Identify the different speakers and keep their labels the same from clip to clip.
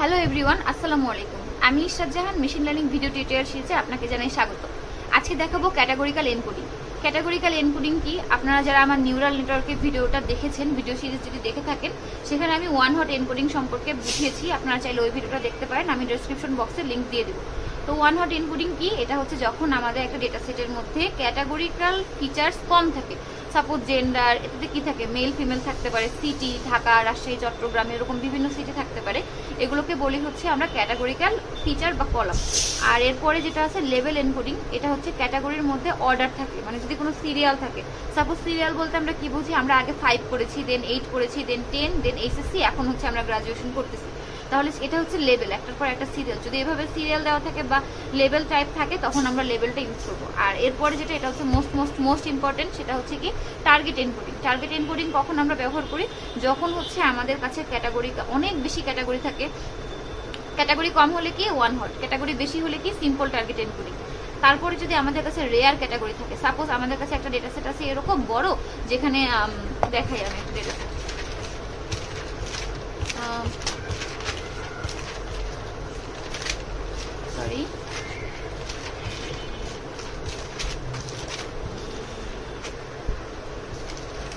Speaker 1: Hello everyone, আসসালামু আলাইকুম। আমি ইশরাত জাহান মেশিন লার্নিং ভিডিও টিউটোরিয়াল সিরিজে আপনাকে জানাই স্বাগত। আজকে দেখাবো ক্যাটাগরিক্যাল এনকোডিং। ক্যাটাগরিক্যাল এনকোডিং কি? আপনারা যারা আমার নিউরাল নেটওয়ার্কের ভিডিওটা দেখেছেন, ভিডিও সিরিজ যদি দেখে থাকেন, সেখানে আমি ওয়ান হট এনকোডিং সম্পর্কে বুঝিয়েছি। আপনারা চাইলে ওই ভিডিওটা দেখতে পারেন, আমি ডেসক্রিপশন বক্সে লিঙ্ক দিয়ে দেবো। তো ওয়ান হট এনকোডিং কি? এটা হচ্ছে যখন আমাদের একটা ডেটা সেটের মধ্যে ক্যাটাগরিক্যাল ফিচার্স কম থাকে। সাপোজ জেন্ডার, এটাতে কি থাকে, মেল ফিমেল থাকতে পারে, সিটি ঢাকা, রাজশাহী, চট্টগ্রাম, এরকম বিভিন্ন সিটি থাকতে পারে। এগুলোকে বলি হচ্ছে আমরা ক্যাটাগরিক্যাল ফিচার বা কলাম। আর এরপরে যেটা আছে লেভেল এনকোডিং, এটা হচ্ছে ক্যাটাগরির মধ্যে অর্ডার থাকে, মানে যদি কোনো সিরিয়াল থাকে। সাপোজ সিরিয়াল বলতে আমরা কি বুঝি, আমরা আগে 5 করেছি, দেন 8 করেছি, দেন 10, দেন এসএসসি, এখন হচ্ছে আমরা গ্রাজুয়েশন করতেছি। তাহলে এটা হচ্ছে লেভেল, একটার পর একটা সিরিয়াল। যদি এভাবে সিরিয়াল দেওয়া থাকে বা লেভেল টাইপ থাকে, তখন আমরা লেভেলটা ইউজ করবো। আর এরপরে যেটা, এটা হচ্ছে মোস্ট ইম্পর্টেন্ট, সেটা হচ্ছে কি টার্গেট এনকোডিং। টার্গেট এনকোডিং কখন আমরা ব্যবহার করি? যখন হচ্ছে আমাদের কাছে ক্যাটাগরি অনেক বেশি ক্যাটাগরি থাকে। ক্যাটাগরি কম হলে কি ওয়ান হট, ক্যাটাগরি বেশি হলে কি সিম্পল টার্গেট এনকোডিং। তারপরে যদি আমাদের কাছে রেয়ার ক্যাটাগরি থাকে, সাপোজ আমাদের কাছে একটা ডেটা সেট আছে এরকম বড়, যেখানে দেখাই আমি একটা ডেটা সেট, সরি,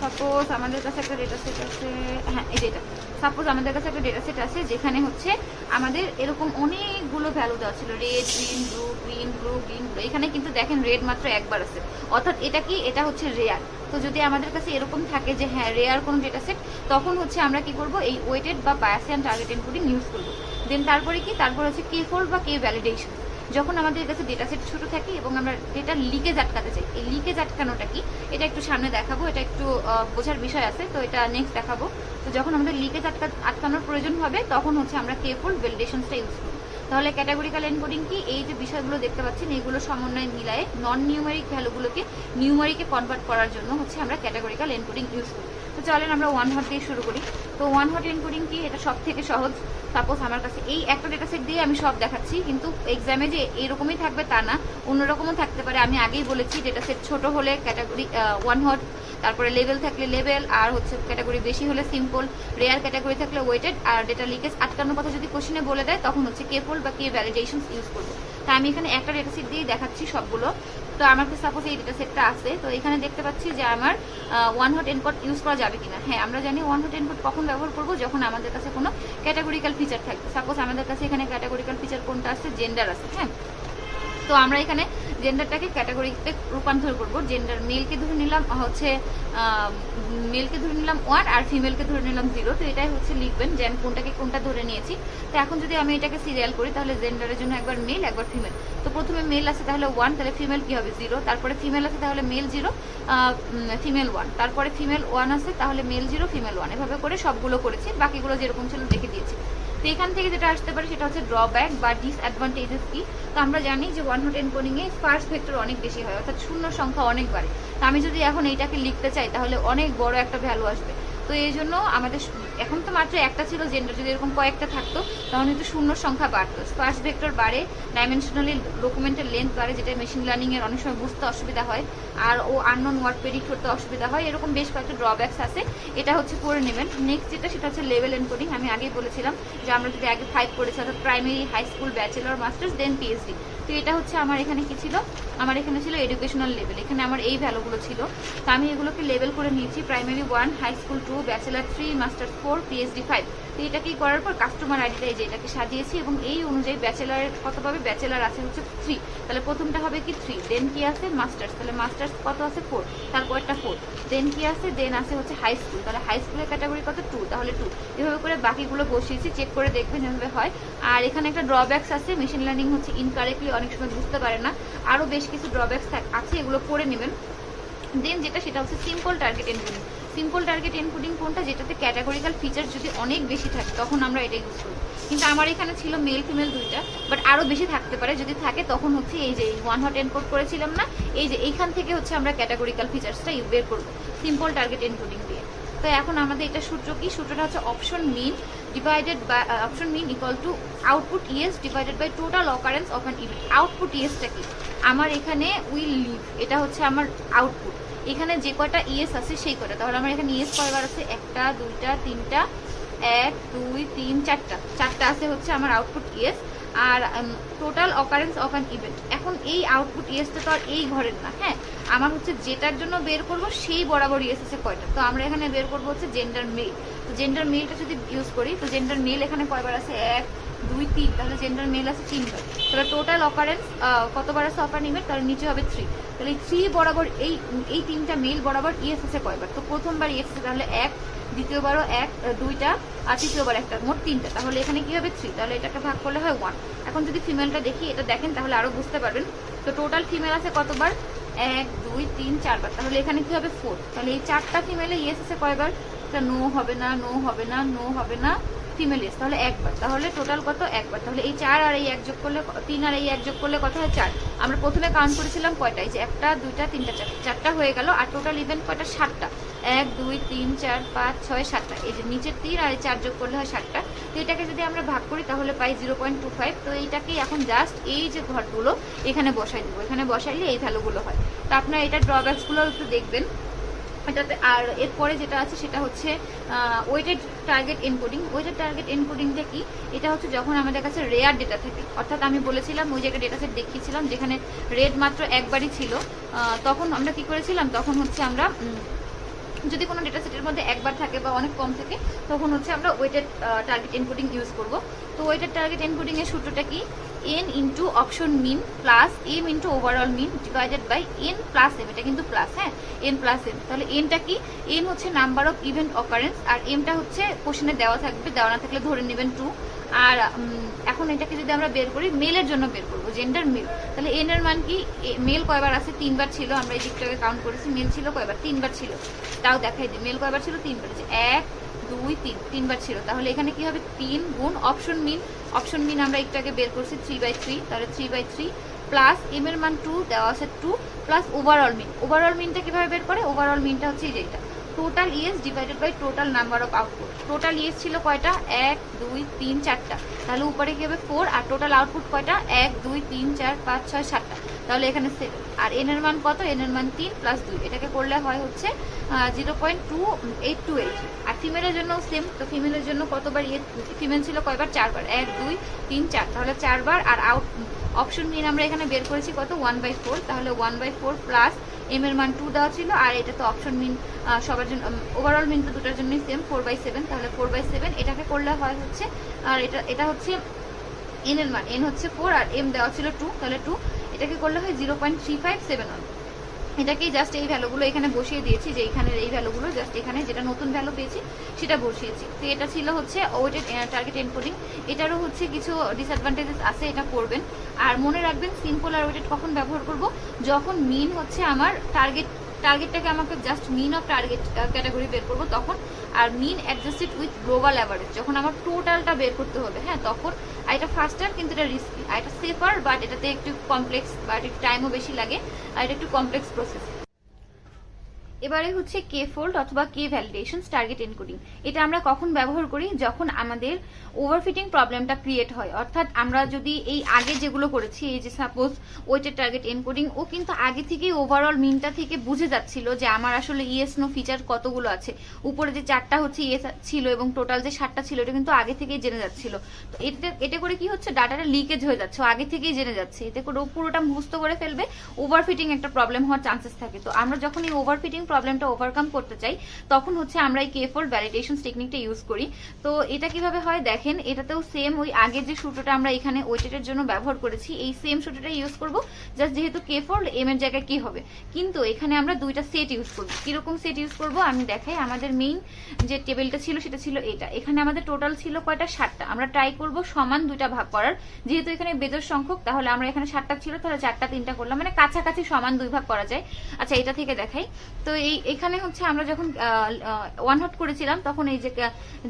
Speaker 1: সাপোজ আমাদের কাছে একটা ডেটা সেট আছে, হ্যাঁ এই ডেটা, সাপোজ আমাদের কাছে একটা ডেটা সেট আছে যেখানে হচ্ছে আমাদের এরকম অনেকগুলো ভ্যালু দেওয়া ছিল, red, green, blue, green, blue, green, blue. এখানে কিন্তু দেখেন রেড মাত্র একবার আছে, অর্থাৎ এটা কি, এটা হচ্ছে রেয়ার। তো যদি আমাদের কাছে এরকম থাকে যে হ্যাঁ রেয়ার কোনো ডেটা সেট, তখন হচ্ছে আমরা কি করব, এই ওয়েটেড বা বায়াসিয়ান টার্গেট এনকোডিং ইউজ করবো। দেন তারপরে কি, তারপর হচ্ছে কে ফোল্ড বা কে ভ্যালিডেশন। যখন আমাদের কাছে ডেটা সেট ছোট থাকে এবং আমরা ডেটা লিকেজ আটকাতে চাই, এই লিকেজ আটকানোটা কি, এটা একটু সামনে দেখাবো, এটা একটু বোঝার বিষয় আছে, তো এটা নেক্সট দেখাবো। তো যখন আমাদের লিকেজ আটকানোর প্রয়োজন হবে, তখন হচ্ছে আমরা কে ফোল্ড ভ্যালিডেশনসটা ইউজ করবো। তাহলে ক্যাটাগরিক্যাল এনকোডিং কি, এই যে বিষয়গুলো দেখতে পাচ্ছেন, এইগুলো সমন্বয় মিলায়ে নন নিউমেরিক ভ্যালুগুলোকে নিউমেরিকে কনভার্ট করার জন্য হচ্ছে আমরা ক্যাটাগরিক্যাল এনকোডিং ইউজ করি। তো চলেন আমরা ওয়ান হট দিয়ে শুরু করি। তো ওয়ান হট এনকোডিং কি, এটা সব থেকে সহজ। সাপোজ আমার কাছে এই একটা ডেটা সেট দিয়ে আমি সব দেখাচ্ছি, কিন্তু এক্সামে যে এরকমই থাকবে তা না, অন্যরকমও থাকতে পারে। আমি আগেই বলেছি ডেটা সেট ছোট হলে ক্যাটাগরি ওয়ান হট, তারপরে লেভেল থাকলে লেভেল, আর হচ্ছে ক্যাটাগরি বেশি হলে সিম্পল, রেয়ার ক্যাটাগরি থাকলে ওয়েটেড, আর ডেটা লিকেজ আটকানোর কথা যদি কোশ্চেনে বলে দেয়, তখন হচ্ছে কে ফোল্ড বা কে ভ্যালিডেশন ইউজ করবো। তা আমি এখানে একটা ডেটা সেট দিয়ে দেখাচ্ছি সবগুলো। তো আমার কাছে সাপোজ এই ডেটা সেটটা আছে, তো এখানে দেখতে পাচ্ছি যে আমার ওয়ান হট এনকোড ইউজ করা যাবে কিনা। হ্যাঁ, আমরা জানি ওয়ান হট এনকোড কখন ব্যবহার করবো, যখন আমাদের কাছে কোনো ক্যাটাগরিক্যাল ফিচার থাকবে। সাপোজ আমাদের কাছে এখানে ক্যাটাগরিক্যাল ফিচার কোনটা আছে, জেন্ডার আছে। হ্যাঁ, তো আমরা এখানে জেন্ডারটাকে ক্যাটাগরিতে রূপান্তর করব। জেন্ডার মেলকে ধরে নিলাম হচ্ছে মেলকে ধরে নিলাম 1 আর ফিমেলকে ধরে নিলাম 0। তো এটাই হচ্ছে লিখবেন যে আমি কোনটাকে কোনটা ধরে নিয়েছি। তো এখন যদি আমি এটাকে সিরিয়াল করি, তাহলে জেন্ডারের জন্য একবার মেল একবার ফিমেল। তো প্রথমে মেল আছে তাহলে 1, তাহলে ফিমেল কি হবে 0, তারপরে ফিমেল আছে তাহলে মেল 0 ফিমেল 1, তারপরে ফিমেল 1 আছে তাহলে মেল 0 ফিমেল 1। এভাবে করে সবগুলো করেছি, বাকিগুলো যেরকম ছিল দেখে দিয়েছি। তো এখান থেকে যেটা আসতে পারে সেটা হচ্ছে ড্রব্যাক বা ডিসঅ্যাডভান্টেজেস কি। তো আমরা জানি যে ওয়ান হট এনকোডিং এ ফার্স্ট ভেক্টর অনেক বেশি হয়, অর্থাৎ শূন্য সংখ্যা অনেক বাড়ে। তো আমি যদি এখন এইটাকে লিখতে চাই, তাহলে অনেক বড় একটা ভ্যালু আসবে। তো এই জন্য আমাদের এখন তো মাত্র একটা ছিল জেন্ডার, যদি এরকম কয়েকটা থাকতো তাহলে কিন্তু শূন্য সংখ্যা বাড়তো, ফার্স্ট ভেক্টর বাড়ে, ডাইমেনশনালি ডকুমেন্টের লেন্থ বাড়ে, যেটা মেশিন লার্নিং এর অনেক সময় বুঝতে অসুবিধা হয়, আর ও আননোন ওয়ার্ড প্রেডিক্ট করতে অসুবিধা হয়। এরকম বেশ কয়েকটা ড্রব্যাকস আছে, এটা হচ্ছে পড়ে নেবেন। নেক্সট যেটা, সেটা হচ্ছে লেভেল এনকোডিং। আমি আগেই বলেছিলাম যে আমরা যদি আগে 5 করেছি, অর্থাৎ primary, high school, bachelor, masters, then PhD. তো এটা হচ্ছে আমার এখানে কি ছিল, আমার এখানে ছিল এডুকেশনাল লেভেল, এখানে আমার এই ভ্যালুগুলো ছিল। তো আমি এগুলোকে লেভেল করে নিয়েছি, primary 1, high school 2, bachelor 3, masters 4, PhD 5। তো এটাকে করার পর কাস্টমার আইডিটা এই যে এটাকে সাজিয়েছি, এবং এই অনুযায়ী ব্যাচেলারের কত পাবে, ব্যাচেলার আছে হচ্ছে 3, তাহলে প্রথমটা হবে কি 3, দেন কি আছে মাস্টার্স, তাহলে মাস্টার্স কত আছে 4, তারপরটা 4, দেন কি আছে, দেন আছে হচ্ছে হাই স্কুল, তাহলে হাই স্কুলের ক্যাটাগরি কত 2, তাহলে 2। এভাবে করে বাকিগুলো বসিয়েছি, চেক করে দেখবেন এভাবে হয়। আর এখানে একটা ড্রব্যাকস আছে, মেশিন লার্নিং হচ্ছে ইনকারেক্টলি অনেক সময় বুঝতে পারে না, আরও বেশ কিছু ড্রব্যাকস আছে, এগুলো পড়ে নেবেন। দেন যেটা, সেটা হচ্ছে simple target encoding. Simple target encoding কোনটা, যেটাতে ক্যাটাগরিক্যাল ফিচার যদি অনেক বেশি থাকে, তখন আমরা এটা ইউজ করি। কিন্তু আমার এখানে ছিল মেল ফিমেল দুইটা, বাট আরও বেশি থাকতে পারে, যদি থাকে তখন হচ্ছে এই যে ওয়ান হট এনকোড করেছিলাম না, এই যে এইখান থেকে হচ্ছে আমরা ক্যাটাগরিক্যাল ফিচার্সটা বের করবো সিম্পল টার্গেট এনকোডিং দিয়ে। তো এখন আমাদের এটা সূত্র কি, সূত্রটা হচ্ছে option mean divided by option mean equal to output ES divided by total occurrence of an event. আউটপুট ইএসটা কি, আমার এখানে উইল লিভ, এটা হচ্ছে আমার আউটপুট। এখানে যে কয়টা ইএস আছে সেই কয়টা, তাহলে আমার এখানে ইএস কয়বার আছে, 1, 2, 3, 1 2 3 4টা আছে হচ্ছে আমার আউটপুট ইয়েস। আর total occurrence of an event, এখন এই আউটপুট ইয়েসটা তো আর এই ঘরের না, হ্যাঁ আমার হচ্ছে যেটার জন্য বের করব সেই বরাবর ইয়েস আছে কয়টা, তো আমরা এখানে বের করবো হচ্ছে জেন্ডার মেল। তো জেন্ডার মেলটা যদি ইউজ করি, তো জেন্ডার মেল এখানে কয়বার আছে 1 2 3, তাহলে জেন্ডার মেল আছে 3বার। তাহলে টোটাল অকারেন্স কতবার আছে অফ অ্যান ইভেন্ট, তাহলে নিচে হবে 3। তাহলে 3 বরাবর এই 3টা মেল বরাবর ইয়েস আছে কয়বার, তো প্রথমবার ইয়েস আছে তাহলে 1, দ্বিতীয়বারও 1 2টা, আর তৃতীয়বার একটা, মোট 3টা। তাহলে এখানে কি হবে 3, তাহলে এটাকে ভাগ করলে হয় 1। এখন যদি ফিমেলটা দেখি, এটা দেখেন তাহলে আরো বুঝতে পারবেন। তো টোটাল ফিমেল আছে কতবার, 1 2 3 4বার, তাহলে এখানে কি হবে 4। তাহলে এই 4টা ফিমেলে ইয়েস আছে কয়বার, এটা নো হবে না, নো হবে না, নো হবে না, ফিমেল ইয়েস, তাহলে 1বার। তাহলে টোটাল কত, 1বার। তাহলে এই 4 আর এই 1 যোগ করলে 3 আর এই 1 যোগ করলে কত হয় 4। আমরা প্রথমে কাউন্ট করেছিলাম কয়টা, এই যে 1টা 2টা 3টা 4টা হয়ে গেল। আর টোটাল ইভেন্ট কয়টা, 7টা, 1 2 3 4 5 6 7টা। এই যে নিচের 3 আর এই 4 যোগ করলে হয় 7টা। তো এটাকে যদি আমরা ভাগ করি তাহলে পাই 0.25। তো এইটাকেই এখন জাস্ট এই যে ঘরগুলো এখানে বসাই দেবো, এখানে বসাইলে এই ভ্যালুগুলো হয়। তো আপনারা এটা ড্রব্যাকসগুলো একটু দেখবেন এটাতে। আর এরপরে যেটা আছে সেটা হচ্ছে weighted target encoding. Weighted target এনকোডিংটা কি, এটা হচ্ছে যখন আমাদের কাছে রেয়ার ডেটা থাকে, অর্থাৎ আমি বলেছিলাম ওই জায়গায় ডেটা সেট দেখিয়েছিলাম যেখানে রেড মাত্র একবারই ছিল, তখন আমরা কি করেছিলাম, তখন হচ্ছে আমরা যদি কোনো ডেটা সেটের মধ্যে একবার থাকে বা অনেক কম থাকে, তখন হচ্ছে আমরা ওয়েটেড টার্গেট এনকোডিং ইউজ করব। তো ওয়েটেড টার্গেট এনকোডিং এর সূত্রটা কি, n into option mean plus m into overall mean divided by n plus m, এটা কিন্তু প্লাস, হ্যাঁ n প্লাস m। তাহলে nটা কি, n হচ্ছে নাম্বার অফ ইভেন্ট অকারেন্স, আর mটা হচ্ছে কোশ্চেনে দেওয়া থাকবে, দেওয়া না থাকলে ধরে নেবেন 2। আর এখন এটাকে যদি আমরা বের করি, মেলের জন্য বের করবো, জেন্ডার মেল। তাহলে n এর মান কি, মেল কয়বার আছে, 3বার ছিল, আমরা এই দিকটাকে কাউন্ট করেছি, মেল ছিল কয়বার, 3বার ছিল। তাও দেখাই দিই, মেল কয়বার ছিল, 3বার, 1 2 3, 3বার ছিল। তাহলে এখানে কি হবে 3 গুণ অপশন মিন, অপশন মিন আমরা একটু আগে বের করছি 3/3, তাহলে 3/3 প্লাস m এর মান 2 দেওয়া আছে 2 প্লাস ওভারঅল মিন। ওভারঅল মিনটা কিভাবে বের করে, ওভারঅল মিনটা হচ্ছে এই যেটা total yes divided by total number of output. Total yes ছিল কয়টা, 1 2 3 4টা, তাহলে উপরে কি হবে 4, আর টোটাল আউটপুট কয়টা, 1 2 3 4 5 6 7টা, তাহলে এখানে 7। আর n এর মান কত, n এর মান 3 প্লাস 2, এটাকে করলে হয় হচ্ছে 0.2828। আর ফিমেলের জন্য সেম, তো ফিমেলের জন্য কতবার ইয়ে, ফিমেল ছিল কয়বার, 4বার, 1 2 3 4, তাহলে 4বার। আর আউট অপশন মিন আমরা এখানে বের করেছি কত, 1/4, তাহলে 1/4 প্লাস m এর মান 2 দেওয়া ছিল, আর এটা তো অপশন মিন সবার জন্য, ওভারঅল মিন তো দুটার জন্যই সেম, 4/7, তাহলে 4/7 এটাকে করলে হয় হচ্ছে, আর এটা হচ্ছে n এর মান, n হচ্ছে 4 আর m দেওয়া ছিল 2, তাহলে 2, এটাকে করলে হয় 0.3571। এটাকেই জাস্ট এই ভ্যালুগুলো এখানে বসিয়ে দিয়েছি, যে এখানে এই ভ্যালুগুলো জাস্ট এখানে যেটা নতুন ভ্যালু পেয়েছি সেটা বসিয়েছি। তো এটা ছিল হচ্ছে ওয়েটেড টার্গেট এনকোডিং। এটারও হচ্ছে কিছু ডিসঅ্যাডভান্টেজেস আছে, এটা করবেন। আর মনে রাখবেন সিম্পল আর ওয়েটেড কখন ব্যবহার করব, যখন মিন হচ্ছে আমার টার্গেটটাকে আমাকে just mean of target category বের করবো তখন, আর mean adjusted with global average যখন আমার টোটালটা বের করতে হবে, হ্যাঁ তখন। আর এটা ফাস্টার কিন্তু এটা রিস্কি, আর এটা সেফার, বাট এটাতে একটু কমপ্লেক্স, বাট একটু টাইমও বেশি লাগে, আর এটা একটু কমপ্লেক্স প্রসেস। এবারে হচ্ছে কে ফোল্ড অথবা কে ভ্যালিডেশন টার্গেট এনকোডিং। এটা আমরা কখন ব্যবহার করি, যখন আমাদের ওভারফিটিং প্রবলেমটা ক্রিয়েট হয়, অর্থাৎ আমরা যদি এই আগে যেগুলো করেছি, এই যে সাপোজ ওয়েটেড টার্গেট এনকোডিং, ও কিন্তু আগে থেকেই ওভারঅল মিনটা থেকে বুঝে যাচ্ছিল যে আমার আসলে ইয়েস নো ফিচার কতগুলো আছে, উপরে যে 4টা হচ্ছে ইয়েস ছিল এবং টোটাল যে 7টা ছিল এটা কিন্তু আগে থেকেই জেনে যাচ্ছিল। তো এটা করে কি হচ্ছে, ডাটাটা লিকেজ হয়ে যাচ্ছে, ও আগে থেকেই জেনে যাচ্ছে, এতে করে ও পুরোটা মুখস্থ করে ফেলবে, ওভারফিটিং একটা প্রবলেম হওয়ার চান্সেস থাকে। তো আমরা যখন এই ওভারফিটিং প্রবলেমটা ওভারকাম করতে চাই, তখন হচ্ছে আমরা এই কে ফোল্ড ভ্যালিডেশন টেকনিকটা ইউজ করি। তো এটা কিভাবে হয় দেখেন, এটাতেও সেম ওই আগের যে সূত্রটা আমরা এখানে ওয়েটেডের জন্য ব্যবহার করেছি, এই সেম সূত্রটা ইউজ করব, জাস্ট যেহেতু কে ফোল্ড এম এর জায়গায় কি হবে, কিন্তু এখানে আমরা দুইটা সেট ইউজ করব। কিরকম সেট ইউজ করব আমি দেখাই। আমাদের মেইন যে টেবিলটা ছিল সেটা ছিল এটা, এখানে আমাদের টোটাল ছিল কয়টা, 7টা। আমরা ট্রাই করব সমান দুইটা ভাগ করার, যেহেতু এখানে বেজোড় সংখ্যক, তাহলে আমরা এখানে 7টা ছিল, তাহলে 4টা 3টা করলাম, মানে কাছাকাছি সমান 2 ভাগ করা যায়। আচ্ছা এটা থেকে দেখাই। তো এখানে হচ্ছে আমরা যখন ওয়ান হট করেছিলাম তখন এই যে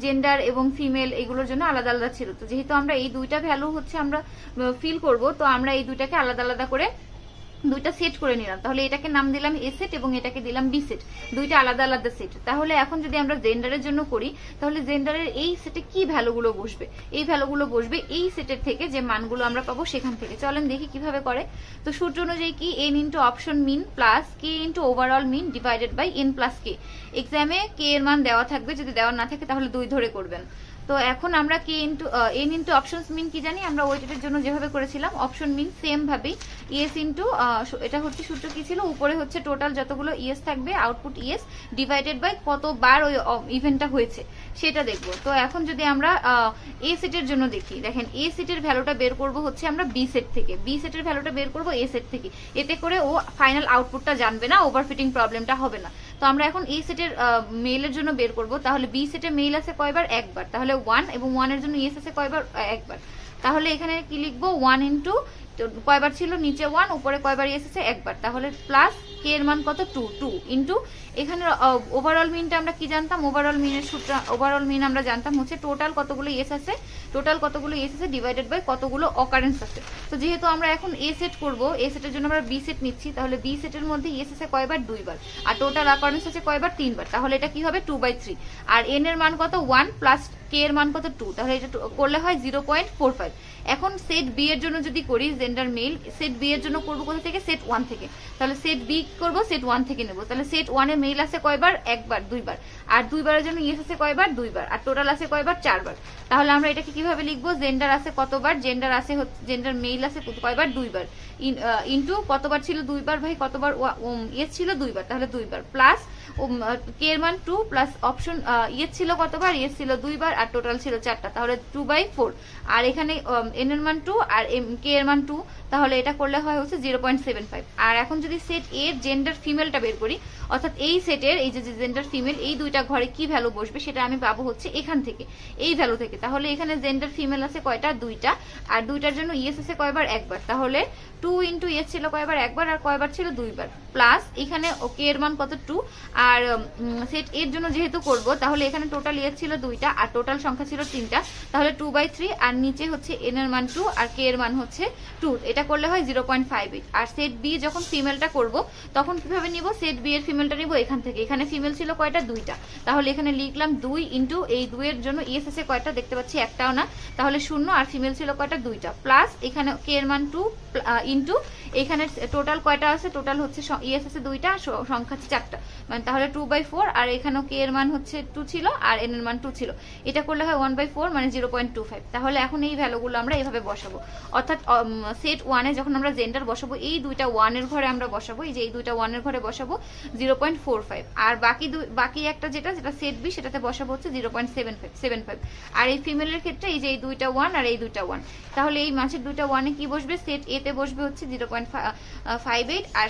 Speaker 1: জেন্ডার এবং ফিমেল এগুলোর জন্য আলাদা আলাদা ছিল। তো যেহেতু আমরা এই দুইটা ভ্যালু হচ্ছে আমরা ফিল করব, তো আমরা এই দুইটাকে আলাদা আলাদা করে দুইটা সেট করে নিলাম। তাহলে এটাকে নাম দিলাম এ সেট এবং এটাকে দিলাম বি সেট, দুইটা আলাদা আলাদা সেট। তাহলে এখন যদি আমরা জেন্ডারের জন্য করি, তাহলে জেন্ডারের এই সেটে কি ভ্যালুগুলো বসবে, এই ভ্যালুগুলো বসবে এই সেটের থেকে, যে মানগুলো আমরা পাবো সেখান থেকে। চলেন দেখি কিভাবে করে। তো সূত্র অনুযায়ী কি, n into option mean plus k into overall mean divided by n plus k. এক্সামে কে এর মান দেওয়া থাকবে, যদি দেওয়া না থাকে তাহলে 2 ধরে করবেন। তো এখন আমরা কি ইনটু এন ইনটু অপশনস মিন কি জানি আমরা ওয়েটের জন্য যেভাবে করেছিলাম অপশন মিন সেম ভাবেই ইএস ইনটু এটা হচ্ছে সূত্র কি ছিল উপরে হচ্ছে টোটাল যতগুলো ইএস থাকবে আউটপুট ইএস ডিভাইডেড বাই কতবার ওই ইভেন্টটা হয়েছে সেটা দেখব। তো এখন যদি আমরা এ সেটের জন্য দেখি, দেখেন এ সেটের ভ্যালুটা বের করব হচ্ছে আমরা বি সেট থেকে, বি সেটের ভ্যালুটা বের করব এ সেট থেকে, এতে করে ও ফাইনাল আউটপুটটা জানবে না, ওভারফিটিং প্রবলেমটা হবে না। তো আমরা এখন এই সেটের মেইলের জন্য বের করব, তাহলে বি সেটে মেইল আছে কয়বার, একবার, তাহলে 1 এবং 1 এর জন্য ইএস আছে কয়বার, একবার, তাহলে এখানে কি লিখবো 1 ইনটু কয়বার ছিল নিচে 1 উপরে কয়বার ইএস আছে একবার, তাহলে প্লাস কে এর মান কত 2 ইনটু এখানে ওভারঅল মিনটা আমরা কি জানতাম, ওভারঅল মিনের সূত্র, ওভারঅল মিন আমরা জানতাম হচ্ছে টোটাল কতগুলো ইএস আছে, টোটাল কতগুলো ইএস আছে ডিভাইডেড বাই কতগুলো অকারেন্স আছে। তো যেহেতু আমরা এখন এ সেট করব, এ সেটের জন্য আমরা বি সেট নিচ্ছি, তাহলে বি সেটের মধ্যে ইএস আছে কয়বার, 2 বার, আর টোটাল অকারেন্স আছে কয়বার, 3 বার, তাহলে এটা কি হবে 2/3, আর এন এর মান কত 1 প্লাস কে এর মান কত 2, তাহলে এটা করলে হয় 0.45। এখন সেট বি এর জন্য যদি করি জেন্ডার মেল, সেট বি এর জন্য করবো কোথা থেকে, সেট 1 থেকে, তাহলে সেট বি করবো সেট 1 থেকে নেবো, তাহলে সেট 1 এ মেল আছে কয়বার, একবার, 2 বার, আর 2 বারের জন্য ইএস আছে কয়বার, 2 বার, আর টোটাল আছে কয়বার, 4 বার। তাহলে আমরা এটাকে কিভাবে লিখবো, জেন্ডার আছে কতবার, জেন্ডার আছে জেন্ডার মেল আছে কয়বার, 2 বার, ইনটু কতবার ছিল 2 বার, ভাই কতবার ইএস ছিল 2 বার, তাহলে 2 বার, প্লাস কে এর মান 2 প্লাস অপশন ইএস ছিল কতবার, ইএস ছিল 2 বার, আর টোটাল ছিল 4টা, তাহলে 2/4, আর এখানে এন এর মান 2 আর কে এর মান 2, তাহলে এটা করলে হয় হচ্ছে 0.75। আর এখন যদি সেট এ জেন্ডার ফিমেলটা বের করি, অর্থাৎ এই সেটের এই যে জেন্ডার ফিমেল এই দুইটা ঘরে কি ভ্যালু বসবে সেটা আমি পাবো হচ্ছে এখান থেকে, এই ভ্যালু থেকে, তাহলে এখানে জেন্ডার ফিমেল আছে কয়টা, 2টা, আর 2টার জন্য ইএস আছে কয়বার, একবার, তাহলে 2 ইনটু ইএস ছিল কয়বার, একবার, আর কয়বার ছিল 2 বার, প্লাস এখানে ওকে এর মান কত 2, আর সেট এর জন্য যেহেতু করব তাহলে এখানে টোটাল ইএস ছিল 2টা আর টোটাল সংখ্যা ছিল 3টা, তাহলে 2/3, আর নিচে হচ্ছে এন এর মান 2 আর কে এর মান হচ্ছে 2, এটা করলে হয় 0.58। আর সেট বি যখন ফিমেলটা করব তখন কিভাবে নিব, সেট বি এর ফিমেলটা নিব এখান থেকে, এখানে ফিমেল ছিল কয়টা, 2টা, তাহলে এখানে লিখলাম 2 ইনটু এই 2 এর জন্য ইএস আছে কয়টা দেখতে পাচ্ছি একটাও না, তাহলে 0, আর ফিমেল ছিল কয়টা, 2টা, প্লাস এখানে কে এর মান 2 ইনটু এখানে টোটাল কয়টা আছে, টোটাল হচ্ছে ইএস আছে 2টা, সংখ্যা আছে 4টা, মানে তাহলে 2/4, আর এখানেও কে এর মান হচ্ছে 2 ছিল আর এন এর মান 2 ছিল, এটা করলে হয় 1/4 মানে 0.25। তাহলে এখন এই ভ্যালুগুলো আমরা এইভাবে বসাবো, অর্থাৎ সেট 1 এ যখন আমরা জেন্ডার বসাবো এই দুইটা 1 এর ঘরে আমরা বসাবো, এই যে এই দুইটা 1 এর ঘরে বসাবো 0.45, আর বাকি একটা যেটা সেট বি সেটাতে বসাবো হচ্ছে 0.75, আর এই ফিমেলের ক্ষেত্রে এই যে এই দুইটা 1 আর এই দুইটা 1, তাহলে এই মাছের দুইটা 1 এ কি বসবে, সেট এ তে বসবে হচ্ছে 0.58, আর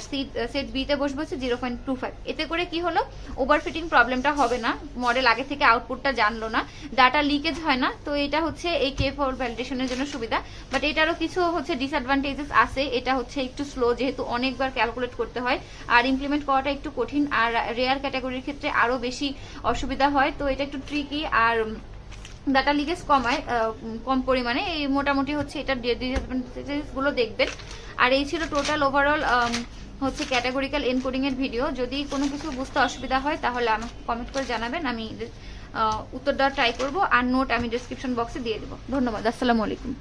Speaker 1: সেট বি তে বসবে হচ্ছে 0.25। এতে করে কি হলো, ওভারফিটিং প্রবলেমটা হবে না, মডেল আগে থেকে আউটপুটটা জানলো না, ডাটা লিকেজ হয় না। তো এটা হচ্ছে এই কে ফল্ট ভ্যালিডেশনের জন্য সুবিধা, বাট এটারও কিছু হচ্ছে ডিসঅ্যাডভান্টেজেস আছে, এটা হচ্ছে একটু স্লো যেহেতু অনেকবার ক্যালকুলেট করতে হয়, আর ইমপ্লিমেন্ট করাটা একটু কঠিন, আর রেয়ার ক্যাটাগরির ক্ষেত্রে আরো বেশি অসুবিধা হয়, তো এটা একটু ট্রিকি, আর ডাটা লিকেজ কমায় কম পরিমাণে, এই মোটামুটি হচ্ছে এটা ডিসঅ্যাডভান্টেজেস গুলো দেখবেন। আর এই ছিল টোটাল ওভারঅল হচ্ছে ক্যাটাগরিক্যাল এনকোডিং এর ভিডিও। যদি কোনো কিছু বুঝতে অসুবিধা হয় তাহলে আমাকে কমেন্ট করে জানাবেন, আমি উত্তর দেওয়ার ট্রাই করবো, আর নোট আমি ডেসক্রিপশন বক্সে দিয়ে দেবো। ধন্যবাদ, আসসালামু আলাইকুম।